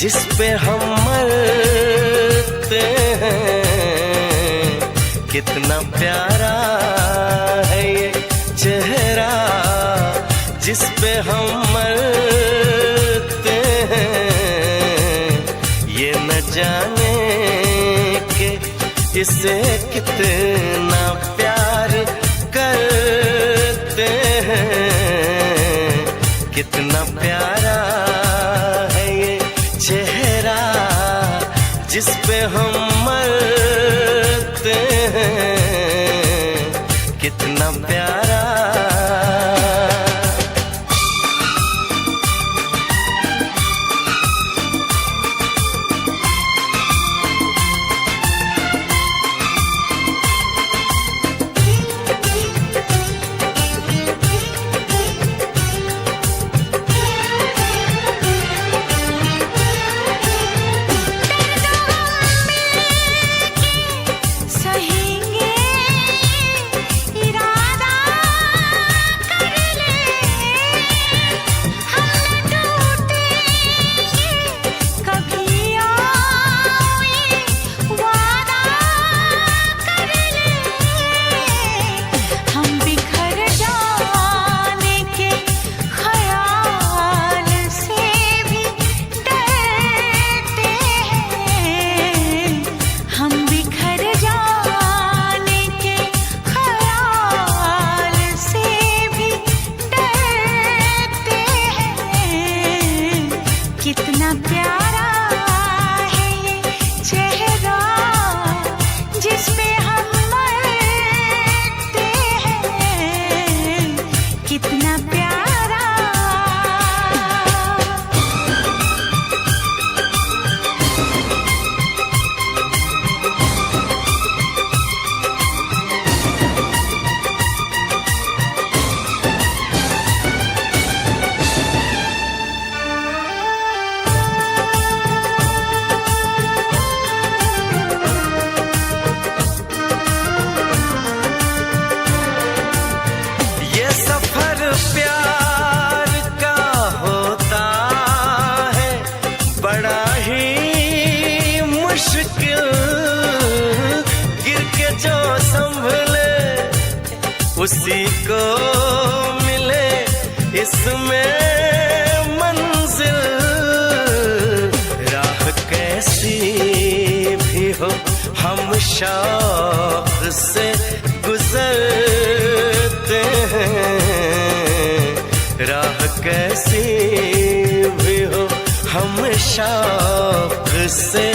जिस पे हम मरते हैं, कितना प्यारा है ये चेहरा जिस पे हम मरते हैं। ये न जाने कि इसे कितना प्यार करते हैं, कितना प्यारा है ये चेहरा जिस पे हम मरते हैं, कितना प्यारा। कितना प्यारा है ये चेहरा जिस पे हम मरते हैं, कितना प्यारा। प्यार का होता है बड़ा ही मुश्किल, गिर के जो संभले उसी को मिले इसमें मंजिल। राह कैसी भी हो हम शौक से गुजरते हैं, राह कैसी भी हो हम शौक से